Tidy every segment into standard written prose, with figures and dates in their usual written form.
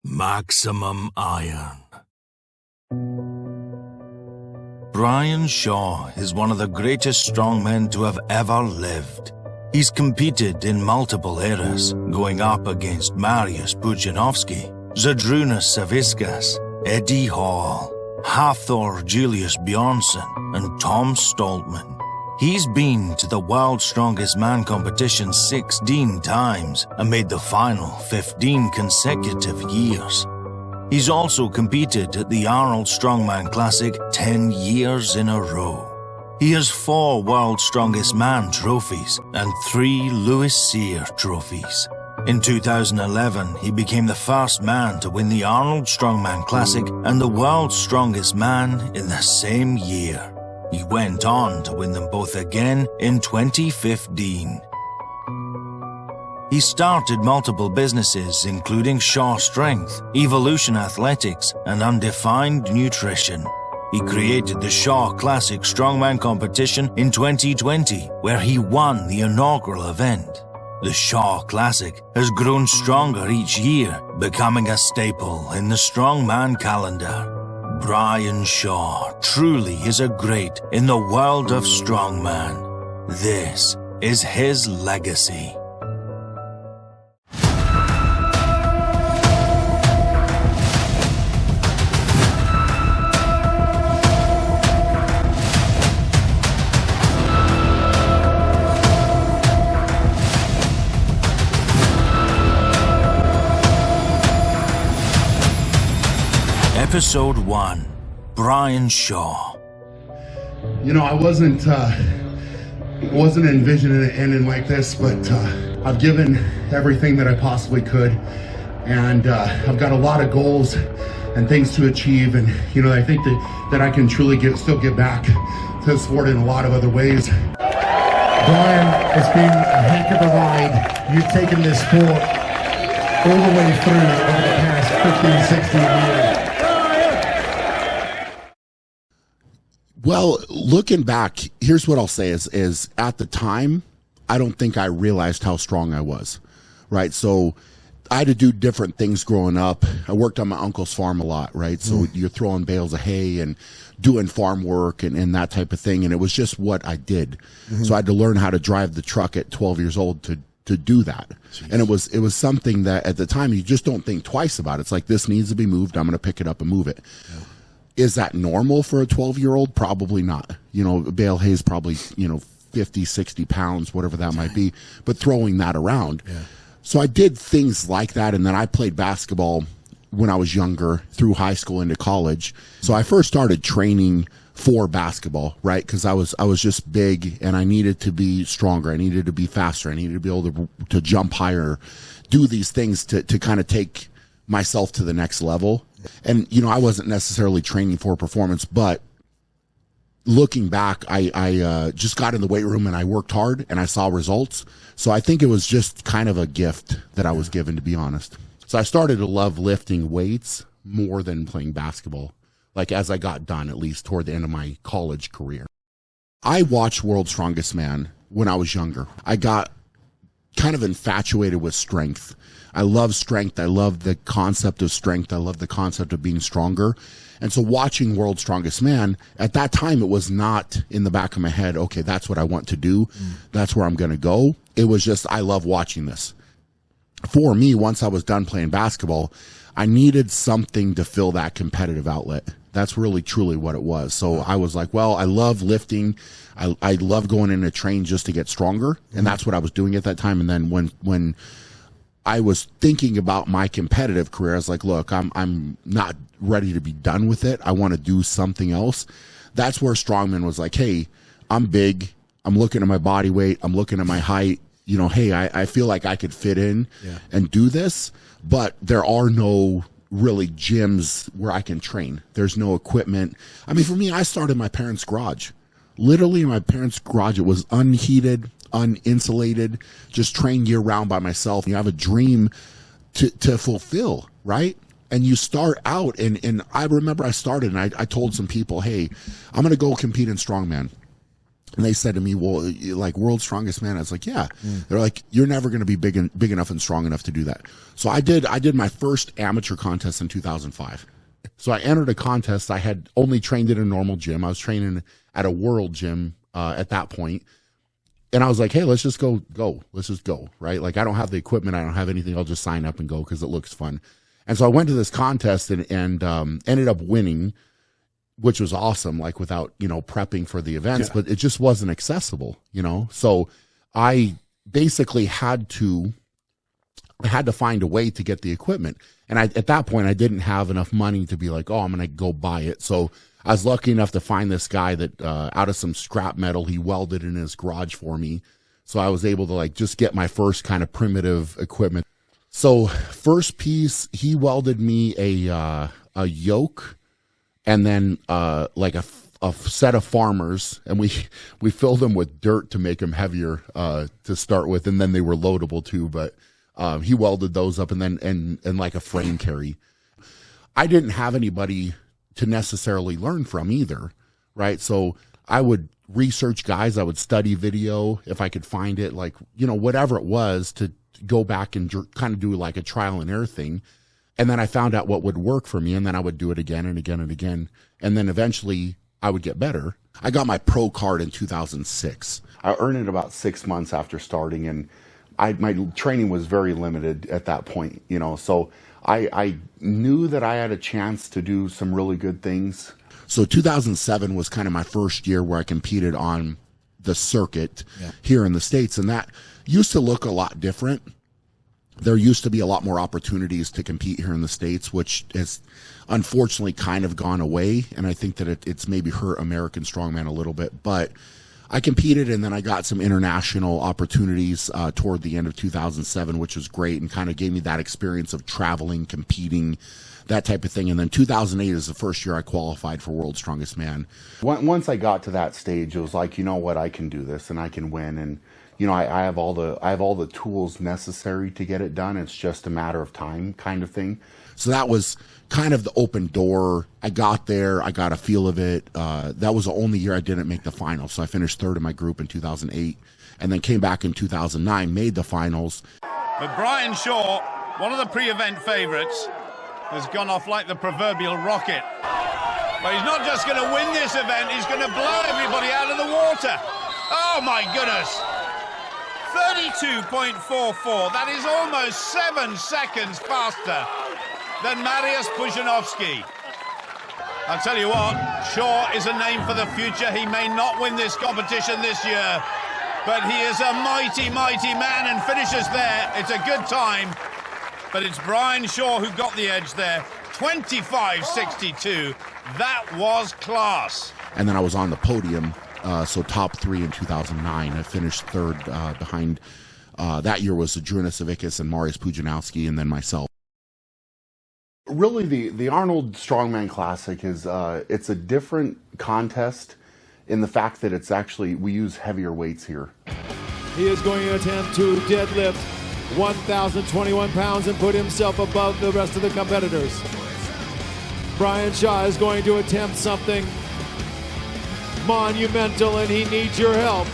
Maximum Iron. Brian Shaw is one of the greatest strongmen to have ever lived. He's competed in multiple eras, going up against Mariusz Pudzianowski, Zydrunas Savickas, Eddie Hall, Hafthor Julius Bjornsson, and Tom Stoltman. He's been to the World's Strongest Man competition 16 times and made the final 15 consecutive years. He's also competed at the Arnold Strongman Classic 10 years in a row. He has 4 World's Strongest Man trophies and 3 Louis Cyr trophies. In 2011, he became the first man to win the Arnold Strongman Classic and the World's Strongest Man in the same year. He went on to win them both again in 2015. He started multiple businesses including Shaw Strength, Evolution Athletics, and Undefined Nutrition. He created the Shaw Classic Strongman competition in 2020, where he won the inaugural event. The Shaw Classic has grown stronger each year, becoming a staple in the Strongman calendar. Brian Shaw truly is a great in the world of strongman. This is his legacy. Episode 1. Brian Shaw. You know, I wasn't envisioning it ending like this, but I've given everything that I possibly could, and I've got a lot of goals and things to achieve, and you know, I think that I can truly still get back to the sport in a lot of other ways. Brian, it's been a heck of a ride. You've taken this sport all the way through over the past 15, 16 years. Well, looking back, here's what I'll say is at the time, I don't think I realized how strong I was, right? So I had to do different things growing up. I worked on my uncle's farm a lot, right? So you're throwing bales of hay and doing farm work and that type of thing. And it was just what I did. So I had to learn how to drive the truck at 12 years old to do that. Jeez. And it was something that at the time you just don't think twice about. It's like, this needs to be moved. I'm going to pick it up and move it. Yeah. Is that normal for a 12-year-old? Probably not. You know, a bale of hay is probably, 50, 60 pounds, whatever that might be, but throwing that around. Yeah. So I did things like that, and then I played basketball when I was younger, through high school into college. So I first started training for basketball, right? Because I was just big, and I needed to be stronger. I needed to be faster. I needed to be able to jump higher, do these things to kind of take myself to the next level. And, I wasn't necessarily training for performance, but looking back, I just got in the weight room and I worked hard and I saw results. So I think it was just kind of a gift that I was given, to be honest. So I started to love lifting weights more than playing basketball, like as I got done, at least toward the end of my college career. I watched World's Strongest Man when I was younger. I got kind of infatuated with strength. I love strength. I love the concept of strength. I love the concept of being stronger. And so watching World's Strongest Man, at that time, it was not in the back of my head, okay, that's what I want to do. That's where I'm going to go. It was just, I love watching this. For me, once I was done playing basketball, I needed something to fill that competitive outlet. That's really, truly what it was. So I was like, well, I love lifting. I love going in a train just to get stronger. And that's what I was doing at that time. And then when I was thinking about my competitive career, I was like, look, I'm not ready to be done with it. I want to do something else. That's where Strongman was like, hey, I'm big. I'm looking at my body weight. I'm looking at my height. Hey, I feel like I could fit in and do this, but there are no really gyms where I can train. There's no equipment. I mean, for me, I started in my parents' garage. Literally in my parents' garage. It was unheated, uninsulated, just train year round by myself. You have a dream to fulfill, right? And you start out, and I remember I started, and I told some people, hey, I'm going to go compete in Strongman. And they said to me, well, you like world's strongest man? I was like, yeah. They're like, you're never going to be big enough and strong enough to do that. So I did my first amateur contest in 2005. So I entered a contest. I had only trained in a normal gym. I was training at a world gym at that point. And I was like, hey, let's just go. Let's just go, right? Like, I don't have the equipment. I don't have anything. I'll just sign up and go because it looks fun. And so I went to this contest and ended up winning, which was awesome, like without, prepping for the events, but it just wasn't accessible, So I basically had to find a way to get the equipment. And at that point, I didn't have enough money to be like, oh, I'm going to go buy it. So I was lucky enough to find this guy that out of some scrap metal, he welded in his garage for me. So I was able to like just get my first kind of primitive equipment. So first piece, he welded me a yoke, and then like a set of farmers, and we filled them with dirt to make them heavier to start with, and then they were loadable too. But he welded those up, and then and like a frame carry. I didn't have anybody to necessarily learn from either, right? So I would research guys, I would study video if I could find it, like whatever it was, to go back and kind of do like a trial and error thing. And then I found out what would work for me, and then I would do it again and again and again. And then eventually I would get better. I got my pro card in 2006. I earned it about 6 months after starting, and my training was very limited at that point, So I knew that I had a chance to do some really good things. So 2007 was kind of my first year where I competed on the circuit here in the States, and that used to look a lot different. There used to be a lot more opportunities to compete here in the States, which has unfortunately kind of gone away. And I think that it's maybe hurt American strongman a little bit, but I competed, and then I got some international opportunities toward the end of 2007, which was great and kind of gave me that experience of traveling, competing, that type of thing. And then 2008 is the first year I qualified for World's Strongest Man. Once I got to that stage, it was like, you know what, I can do this and I can win. And I have all the tools necessary to get it done. It's just a matter of time, kind of thing. So that was kind of the open door. I got there, I got a feel of it. That was the only year I didn't make the finals. So I finished third in my group in 2008, and then came back in 2009, made the finals. But Brian Shaw, one of the pre-event favorites, has gone off like the proverbial rocket. But he's not just going to win this event, he's going to blow everybody out of the water. Oh my goodness. 32.44, that is almost 7 seconds faster than Mariusz Pudzianowski. I'll tell you what, Shaw is a name for the future. He may not win this competition this year, but he is a mighty, mighty man and finishes there. It's a good time, but it's Brian Shaw who got the edge there. 25.62, that was class. And then I was on the podium, so top 3 in 2009. I finished third behind, that year was Adriana Savickas and Mariusz Pudzianowski, and then myself. Really, the Arnold Strongman Classic is, it's a different contest in the fact that it's actually, we use heavier weights here. He is going to attempt to deadlift 1,021 pounds and put himself above the rest of the competitors. Brian Shaw is going to attempt something monumental, and he needs your help.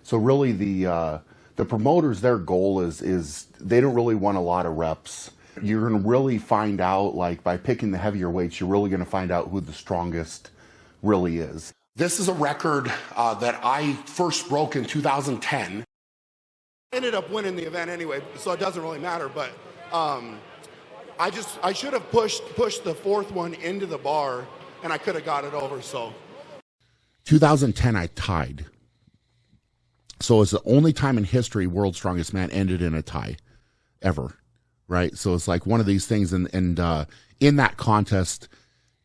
So really the promoters, their goal is they don't really want a lot of reps. You're going to really find out, like by picking the heavier weights, you're really going to find out who the strongest really is. This is a record that I first broke in 2010. Ended up winning the event anyway, so it doesn't really matter, but I should have pushed the fourth one into the bar, and I could have got it over. So 2010 I tied. So it's the only time in history World's Strongest Man ended in a tie ever, right? So it's like one of these things. And in that contest,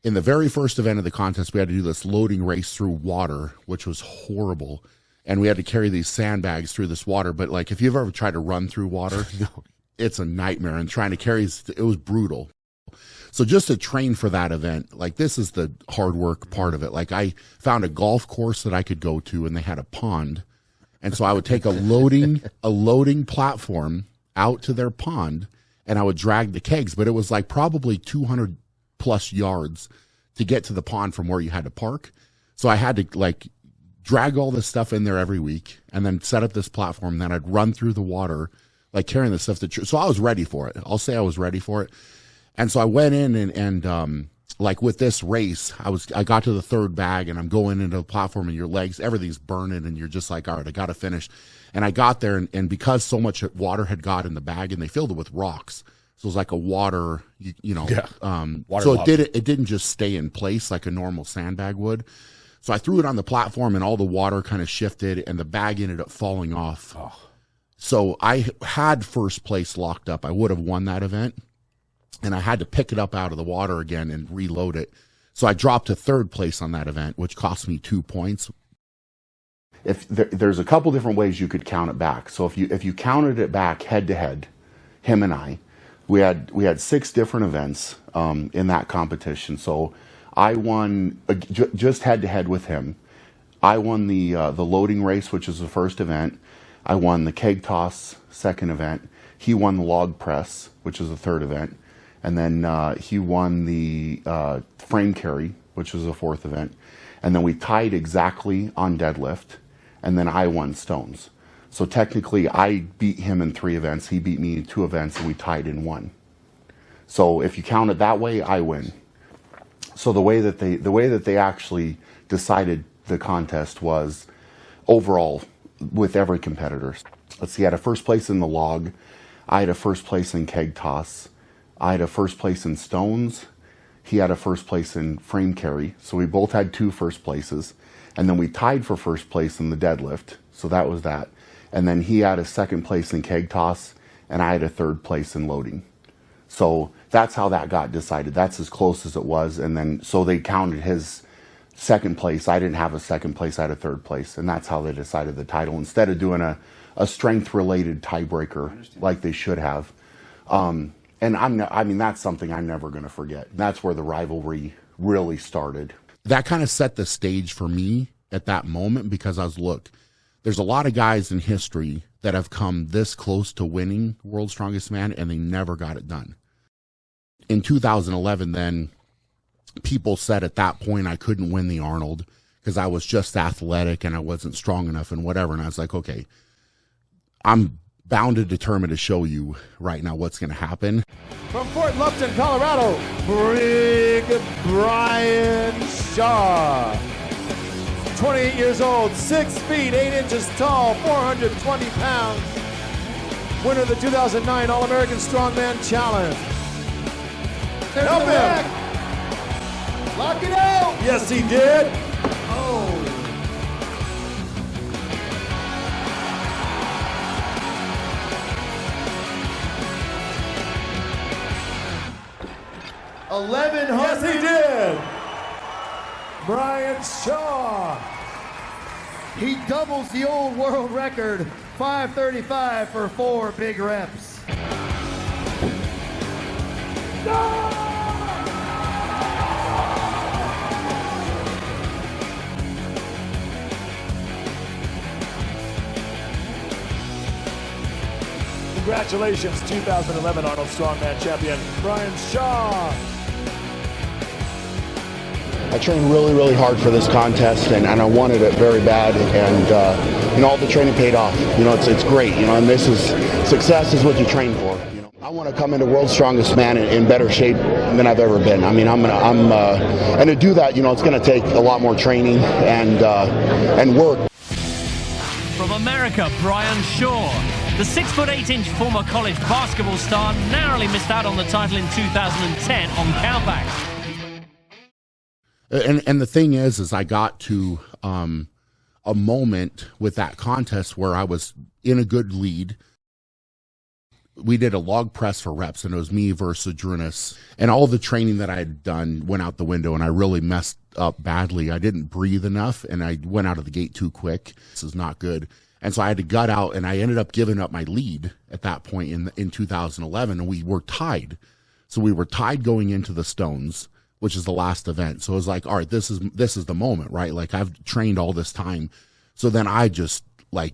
in the very first event of the contest, we had to do this loading race through water, which was horrible. And we had to carry these sandbags through this water. But like, if you've ever tried to run through water, it's a nightmare. And trying to carry, it was brutal. So just to train for that event, like this is the hard work part of it. Like I found a golf course that I could go to and they had a pond. And so I would take a loading platform out to their pond and I would drag the kegs, but it was like probably 200 plus yards to get to the pond from where you had to park. So I had to like drag all this stuff in there every week and then set up this platform. Then I'd run through the water, like carrying the stuff so I was ready for it. I'll say I was ready for it. And so I went in and like with this race, I got to the third bag and I'm going into the platform and your legs, everything's burning and you're just like, all right, I got to finish. And I got there and because so much water had got in the bag and they filled it with rocks. So it was like a water, water so it didn't just stay in place like a normal sandbag would. So I threw it on the platform and all the water kind of shifted and the bag ended up falling off. Oh. So I had first place locked up. I would have won that event. And I had to pick it up out of the water again and reload it. So I dropped to third place on that event, which cost me 2 points. If there's a couple different ways you could count it back. So if you counted it back head to head, him and I, we had 6 different events in that competition. So I won just head to head with him. I won the loading race, which is the first event. I won the keg toss, second event. He won the log press, which is the third event. And then he won the frame carry, which was the fourth event. And then we tied exactly on deadlift. And then I won stones. So technically, I beat him in 3 events. He beat me in 2 events, and we tied in 1. So if you count it that way, I win. So the way that they actually decided the contest was overall with every competitor. Let's see, I had a first place in the log. I had a first place in keg toss. I had a first place in stones. He had a first place in frame carry. So we both had 2 first places. And then we tied for first place in the deadlift. So that was that. And then he had a second place in keg toss. And I had a third place in loading. So that's how that got decided. That's as close as it was. And then so they counted his second place. I didn't have a second place. I had a third place. And that's how they decided the title. Instead of doing a strength-related tiebreaker like they should have. And that's something I'm never going to forget. That's where the rivalry really started. That kind of set the stage for me at that moment because there's a lot of guys in history that have come this close to winning World's Strongest Man and they never got it done. In 2011, then, people said at that point I couldn't win the Arnold because I was just athletic and I wasn't strong enough and whatever. And I was like, okay, I'm bound and determined to show you right now what's going to happen. From Fort Lupton, Colorado, Brian Shaw. 28 years old, 6 feet, 8 inches tall, 420 pounds. Winner of the 2009 All-American Strongman Challenge. Help him. Lock it out. Yes, he did. Oh. 1,100. Yes, he did. Brian Shaw. He doubles the old world record, 535 for 4 big reps. Congratulations, 2011 Arnold Strongman champion, Brian Shaw. I trained really, really hard for this contest, and I wanted it very bad, and all the training paid off. It's great, and success is what you train for. I want to come into World's Strongest Man in better shape than I've ever been. I mean, and to do that, it's going to take a lot more training and work. From America, Brian Shaw. The 6'8" former college basketball star narrowly missed out on the title in 2010 on countbacks. And the thing is I got to a moment with that contest where I was in a good lead. We did a log press for reps, and it was me versus Adrunas. And all the training that I had done went out the window, and I really messed up badly. I didn't breathe enough, and I went out of the gate too quick. This is not good. And so I had to gut out, and I ended up giving up my lead at that point in 2011, and we were tied. So we were tied going into the Stones, which is the last event. So it was like, all right, this is the moment, right? Like, I've trained all this time. So then I just like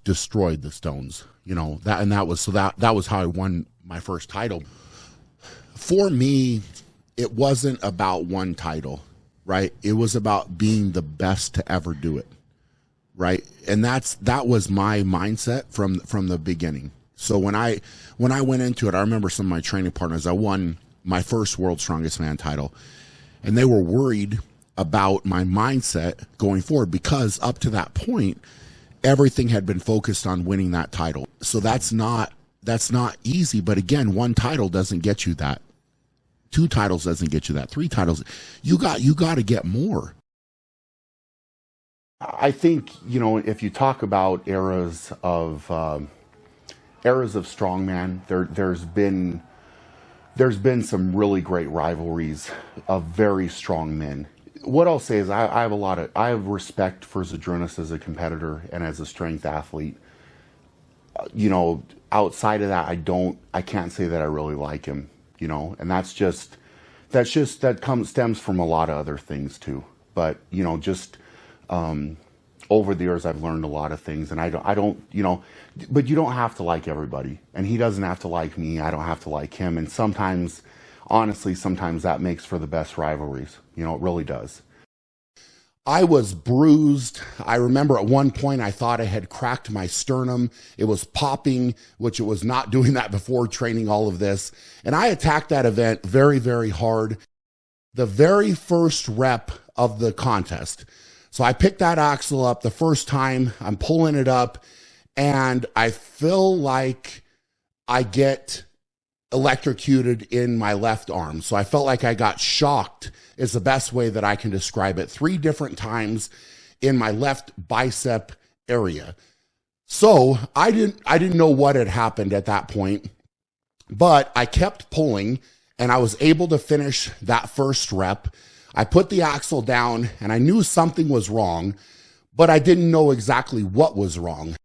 destroyed the Stones, you know, that was how I won my first title. For me, it wasn't about one title, right? It was about being the best to ever do it, right? And that was my mindset from the beginning. So when I went into it, I remember some of my training partners, I won my first World's Strongest Man title, and they were worried about my mindset going forward because up to that point, everything had been focused on winning that title. So that's not easy. But again, one title doesn't get you that. 2 titles doesn't get you that. 3 titles, you got to get more. I think, you know, if you talk about eras of strongman, there's been some really great rivalries of very strong men. What I'll say is I have respect for Zydrunas as a competitor and as a strength athlete. You know, outside of that, I can't say that I really like him, you know, and that stems from a lot of other things too. But, you know, just over the years, I've learned a lot of things, and I don't, you know, but you don't have to like everybody, and he doesn't have to like me. I don't have to like him. And sometimes, honestly, that makes for the best rivalries. You know, it really does. I was bruised. I remember at one point I thought I had cracked my sternum. It was popping, which it was not doing that before training all of this. And I attacked that event very, very hard. The very first rep of the contest. So I picked that axle up the first time. I'm pulling it up, and I feel like I get electrocuted in my left arm. So I felt like I got shocked is the best way that I can describe it. 3 different times in my left bicep area. So I didn't know what had happened at that point, but I kept pulling, and I was able to finish that first rep. I put the axle down, and I knew something was wrong, but I didn't know exactly what was wrong.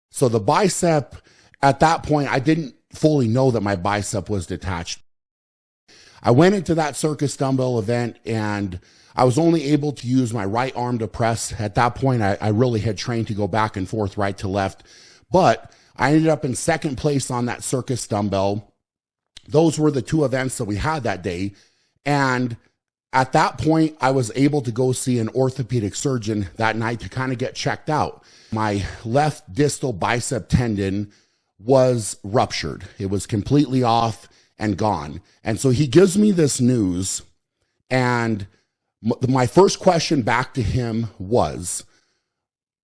So the bicep, at that point, I didn't fully know that my bicep was detached. I went into that circus dumbbell event, and I was only able to use my right arm to press. At that point, I really had trained to go back and forth, right to left, but I ended up in second place on that circus dumbbell. Those were the 2 events that we had that day, and at that point, I was able to go see an orthopedic surgeon that night to kind of get checked out. My left distal bicep tendon was ruptured. It was completely off and gone. And so he gives me this news, and my first question back to him was,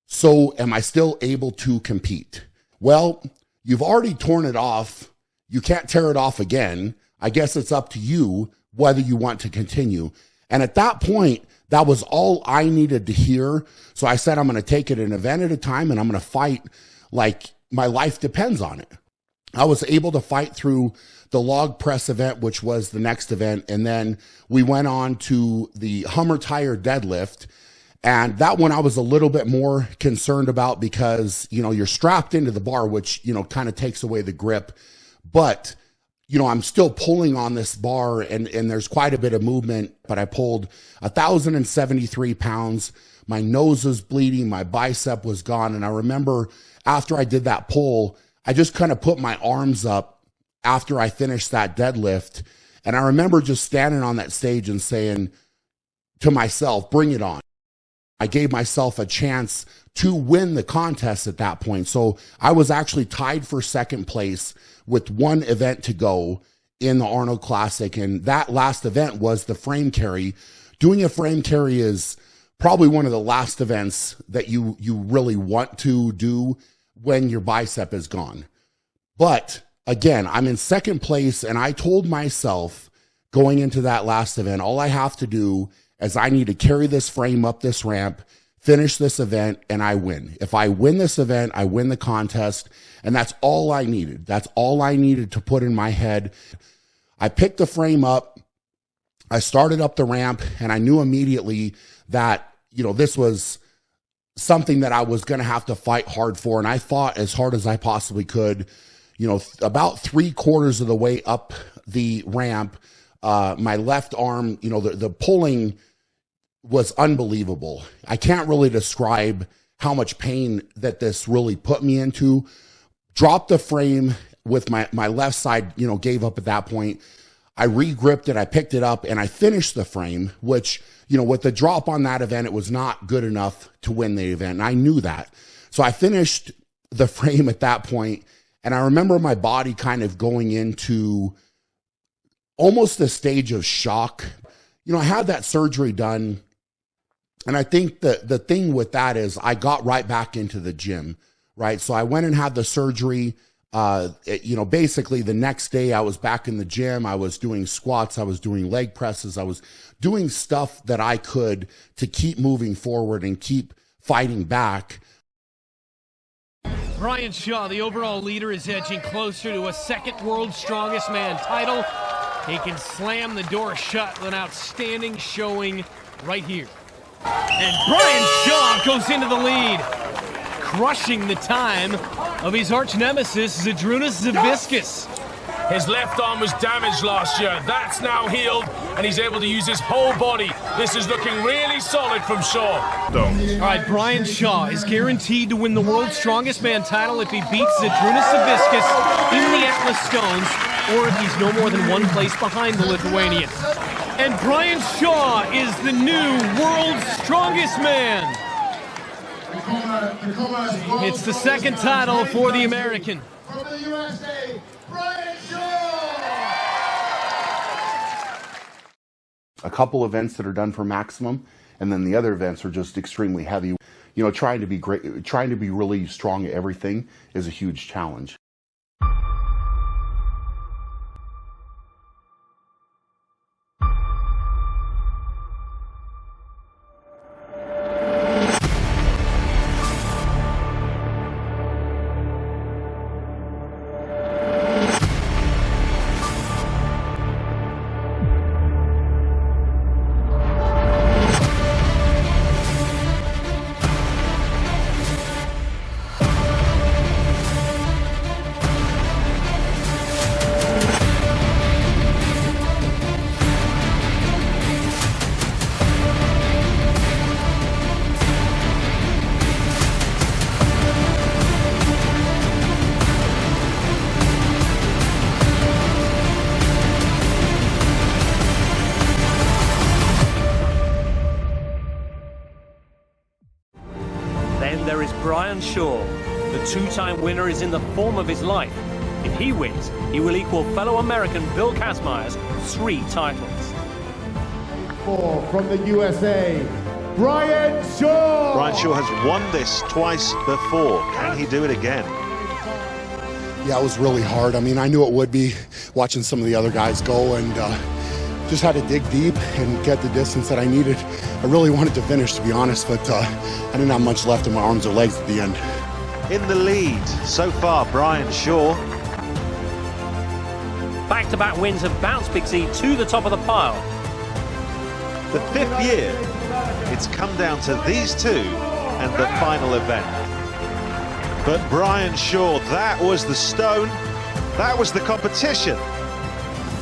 so am I still able to compete? Well, you've already torn it off. You can't tear it off again. I guess it's up to you whether you want to continue. And at that point, that was all I needed to hear. So I said, I'm going to take it an event at a time, and I'm going to fight like my life depends on it. I was able to fight through the log press event, which was the next event. And then we went on to the Hummer tire deadlift. And that one I was a little bit more concerned about because, you know, you're strapped into the bar, which, you know, kind of takes away the grip. But you know, I'm still pulling on this bar, and there's quite a bit of movement, but I pulled 1,073 pounds. My nose was bleeding. My bicep was gone. And I remember after I did that pull, I just kind of put my arms up after I finished that deadlift. And I remember just standing on that stage and saying to myself, bring it on. I gave myself a chance to win the contest at that point. So I was actually tied for second place with 1 event to go in the Arnold Classic. And that last event was the frame carry. Doing a frame carry is probably one of the last events that you really want to do when your bicep is gone. But again, I'm in second place, and I told myself going into that last event, all I have to do is I need to carry this frame up this ramp, finish this event, and I win. If I win this event, I win the contest. And that's all I needed. That's all I needed to put in my head. I picked the frame up. I started up the ramp, and I knew immediately that, you know, this was something that I was going to have to fight hard for. And I fought as hard as I possibly could. You know, about 3/4 of the way up the ramp, my left arm, you know, the pulling was unbelievable. I can't really describe how much pain that this really put me into. Dropped the frame with my left side, you know, gave up at that point. I re-gripped it, I picked it up, and I finished the frame, which, you know, with the drop on that event, it was not good enough to win the event. And I knew that. So I finished the frame at that point, and I remember my body kind of going into almost a stage of shock. You know, I had that surgery done, and I think that the thing with that is I got right back into the gym, right? So I went and had the surgery. You know, basically the next day I was back in the gym. I was doing squats. I was doing leg presses. I was doing stuff that I could to keep moving forward and keep fighting back. Brian Shaw, the overall leader, is edging closer to a second World's Strongest Man title. He can slam the door shut with an outstanding showing right here. And Brian Shaw goes into the lead, crushing the time of his arch nemesis, Zydrunas Savickas. His left arm was damaged last year. That's now healed, and he's able to use his whole body. This is looking really solid from Shaw. All right, Brian Shaw is guaranteed to win the World's Strongest Man title if he beats Zydrunas Savickas in the Atlas Stones, or if he's no more than one place behind the Lithuanian. And Brian Shaw is the new World's Strongest Man. It's the second title for the American. From the USA, Brian Shaw! A couple events that are done for maximum, and then the other events are just extremely heavy. You know, trying to be great, trying to be really strong at everything is a huge challenge. Then there is Brian Shaw. The two-time winner is in the form of his life. If he wins, he will equal fellow American Bill Kazmaier's 3 titles. From the USA, Brian Shaw! Brian Shaw has won this twice before. Can he do it again? Yeah, it was really hard. I mean, I knew it would be watching some of the other guys go, and just had to dig deep and get the distance that I needed. I really wanted to finish, to be honest, but I didn't have much left in my arms or legs at the end. In the lead so far, Brian Shaw. Back-to-back wins have bounced Big Z to the top of the pile. The 5th year, it's come down to these two and the final event. But Brian Shaw, that was the stone, that was the competition.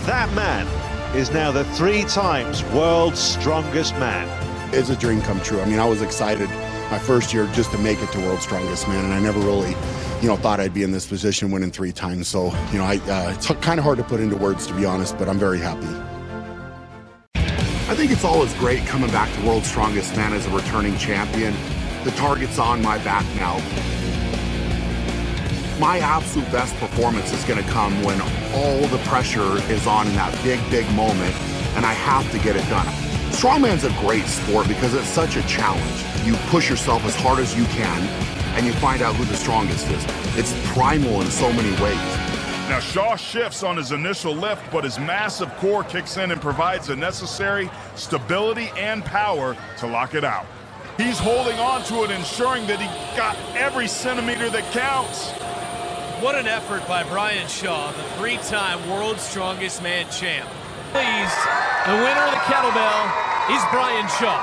That man is now the 3 times world's strongest man. It's a dream come true. I mean, I was excited my first year just to make it to World's Strongest Man, and I never really, thought I'd be in this position winning 3 times. So, it's kind of hard to put into words, to be honest, but I'm very happy. I think it's always great coming back to World's Strongest Man as a returning champion. The target's on my back now. My absolute best performance is going to come when all the pressure is on in that big, big moment, and I have to get it done. Strongman's a great sport because it's such a challenge. You push yourself as hard as you can, and you find out who the strongest is. It's primal in so many ways. Now, Shaw shifts on his initial lift, but his massive core kicks in and provides the necessary stability and power to lock it out. He's holding on to it, ensuring that he got every centimeter that counts. What an effort by Brian Shaw, the 3-time World's Strongest Man champ. Please, the winner of the kettlebell is Brian Shaw.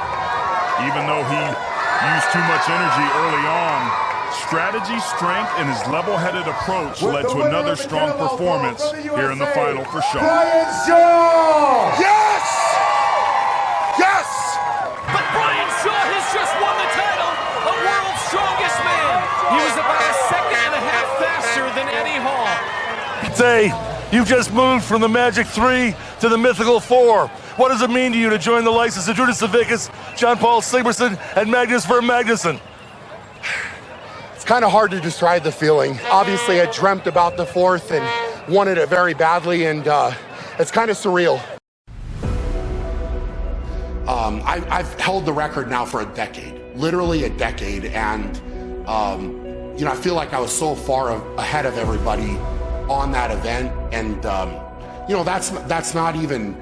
Even though he used too much energy early on, Strategy, strength, and his level-headed approach led to another strong performance here in the final for Shaw. Brian Shaw! Yes! Yes! But Brian Shaw has just won the title of World's Strongest Man. He was about a second and a half faster than Eddie Hall. Say, you've just moved from the Magic 3 to the Mythical 4. What does it mean to you to join the likes of Zydrunas Savickas, John Paul Sigmarsson, and Magnus Ver Magnusson? It's kind of hard to describe the feeling. Obviously, I dreamt about the fourth and wanted it very badly, and it's kind of surreal. I've held the record now for a decade, literally a decade, and you know, I feel like I was so far ahead of everybody on that event, and you know, that's not even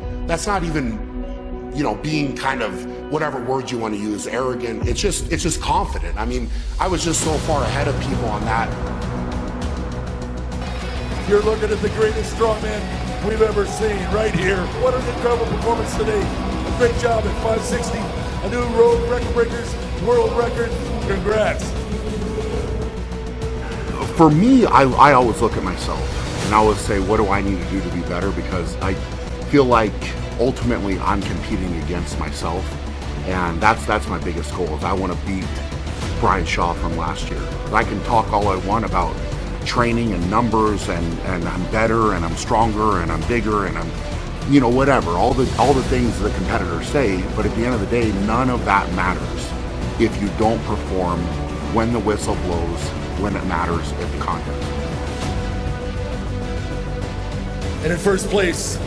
you know, being kind of whatever word you want to use, arrogant. It's just confident. I mean, I was just so far ahead of people on that. You're looking at the greatest strongman we've ever seen right here. What an incredible performance today. A great job at 560. A new road record breakers, world record. Congrats. For me, I always look at myself and I always say, what do I need to do to be better? Because I feel like ultimately I'm competing against myself, and that's my biggest goal. Is I want to beat Brian Shaw from last year. I can talk all I want about training and numbers and I'm better and I'm stronger and I'm bigger and I'm, you know, whatever, all the things the competitors say, but at the end of the day, none of that matters if you don't perform when the whistle blows, when it matters at the contest. And in first place,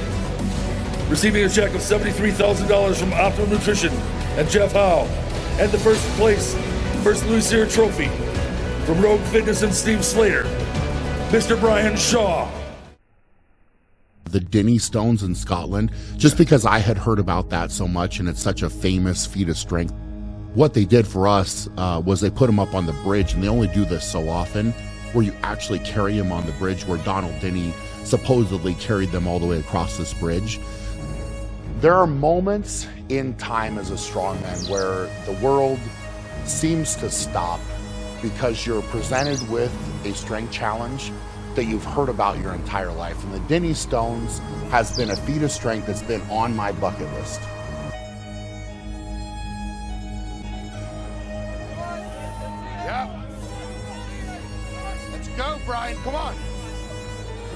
receiving a check of $73,000 from Optimum Nutrition and Jeff Howe. And the first place, first Louis Cyr trophy from Rogue Fitness and Steve Slater, Mr. Brian Shaw. The Denny Stones in Scotland, just because I had heard about that so much and it's such a famous feat of strength. What they did for us was they put them up on the bridge, and they only do this so often, where you actually carry them on the bridge, where Donald Denny supposedly carried them all the way across this bridge. There are moments in time as a strongman where the world seems to stop because you're presented with a strength challenge that you've heard about your entire life. And the Denny Stones has been a feat of strength that's been on my bucket list. Yeah. Let's go, Brian. Come on.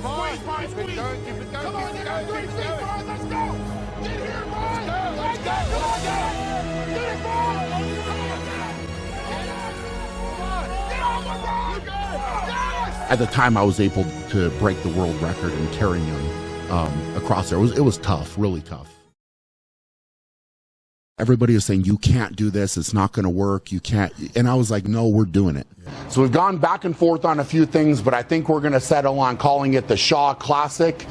Come on. Keep it going. Keep it going. Keep it going. Keep it going. Let's go. Get here, Brian. Let's go. Let's go. Get it, Brian. At the time, I was able to break the world record and carrying him across there. It was tough, really tough. Everybody was saying, you can't do this, it's not going to work, you can't. And I was like, no, we're doing it. So we've gone back and forth on a few things, but I think we're going to settle on calling it the Shaw Classic.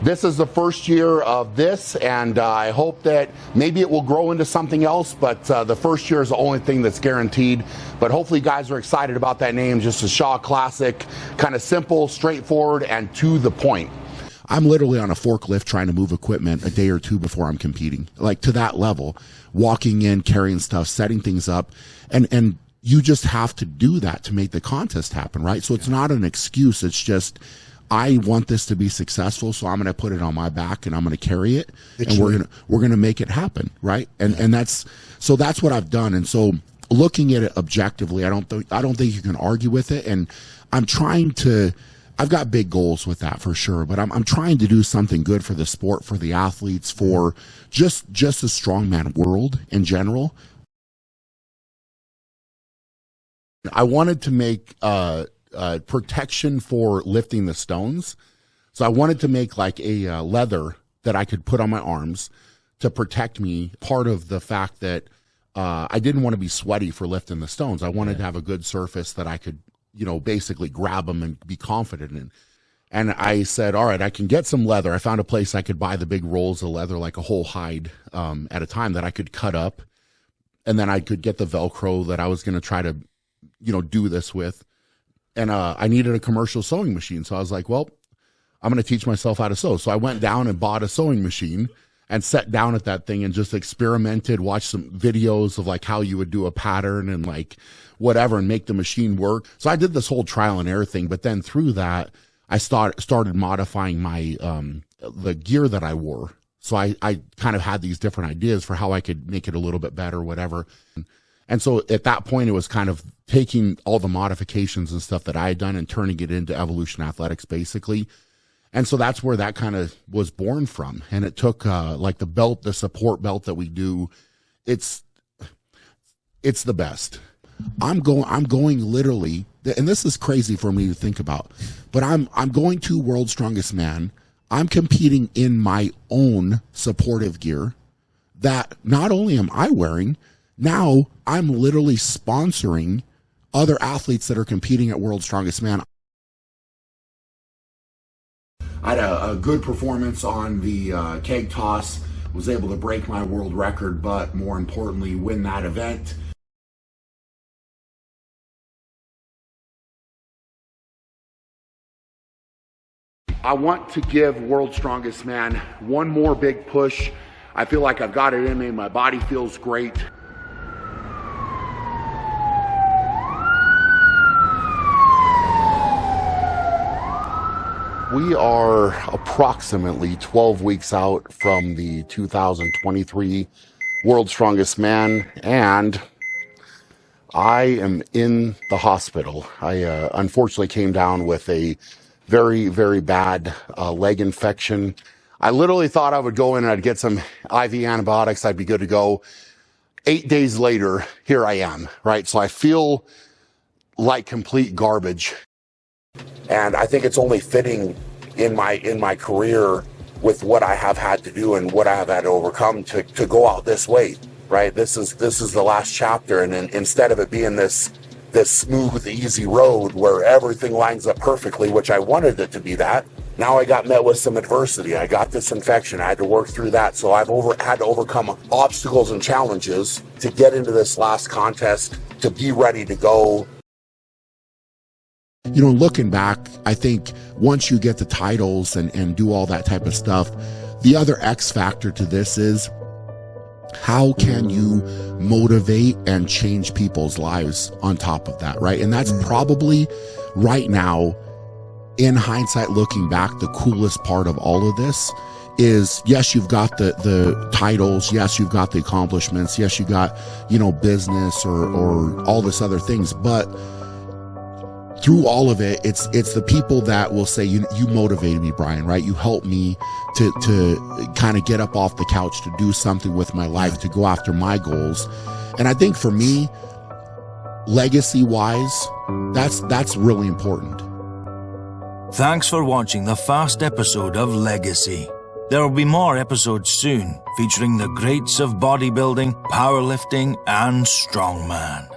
This is the first year of this, and I hope that maybe it will grow into something else, but the first year is the only thing that's guaranteed. But hopefully you guys are excited about that name, just a Shaw Classic, kind of simple, straightforward, and to the point. I'm literally on a forklift trying to move equipment a day or two before I'm competing, like to that level, walking in, carrying stuff, setting things up, and you just have to do that to make the contest happen, right? So it's not an excuse. It's just, I want this to be successful, so I'm going to put it on my back and I'm going to carry it, and we're going to make it happen, right? And that's what I've done. And so looking at it objectively, I don't think you can argue with it. And I've got big goals with that for sure, but I'm trying to do something good for the sport, for the athletes, for just the strongman world in general. I wanted to make protection for lifting the stones. So I wanted to make like a leather that I could put on my arms to protect me. Part of the fact that I didn't want to be sweaty for lifting the stones. I wanted to have a good surface that I could, basically grab them and be confident in. And I said, all right, I can get some leather. I found a place I could buy the big rolls of leather, like a whole hide at a time, that I could cut up. And then I could get the Velcro that I was going to try to, do this with. And I needed a commercial sewing machine. So I was like, well, I'm going to teach myself how to sew. So I went down and bought a sewing machine. and sat down at that thing and just experimented, watched some videos of like how you would do a pattern and like whatever and make the machine work. So I did this whole trial and error thing, but then through that, I started modifying my, the gear that I wore. So I kind of had these different ideas for how I could make it a little bit better, whatever. And so at that point, it was kind of taking all the modifications and stuff that I had done and turning it into Evolution Athletics, basically. And so that's where that kind of was born from. And it took, like the belt, the support belt that we do. It's the best. I'm going literally, and this is crazy for me to think about, but I'm going to World's Strongest Man. I'm competing in my own supportive gear that not only am I wearing, now I'm literally sponsoring other athletes that are competing at World's Strongest Man. I had a good performance on the keg toss, was able to break my world record, but more importantly, win that event. I want to give World's Strongest Man one more big push. I feel like I've got it in me. My body feels great. We are approximately 12 weeks out from the 2023 World's Strongest Man, and I am in the hospital. I unfortunately came down with a very, very bad leg infection. I literally thought I would go in and I'd get some IV antibiotics, I'd be good to go. 8 days later, here I am, right? So I feel like complete garbage. And I think it's only fitting in my career with what I have had to do and what I have had to overcome to go out this way, right? This is the last chapter, and instead of it being this smooth, easy road where everything lines up perfectly, which I wanted it to be that, now I got met with some adversity. I got this infection. I had to work through that. So I've had to overcome obstacles and challenges to get into this last contest, to be ready to go. You know, looking back, I think once you get the titles and do all that type of stuff, the other X factor to this is how can you motivate and change people's lives on top of that, right? And that's probably right now, in hindsight, looking back, the coolest part of all of this is, yes, you've got the titles. Yes, you've got the accomplishments. Yes, you got, you know, business or all this other things. But through all of it, it's the people that will say, you motivated me, Brian, right? You helped me to kind of get up off the couch, to do something with my life, to go after my goals. And I think for me, legacy wise, that's really important. Thanks for watching the first episode of Legacy. There will be more episodes soon featuring the greats of bodybuilding, powerlifting, and strongman.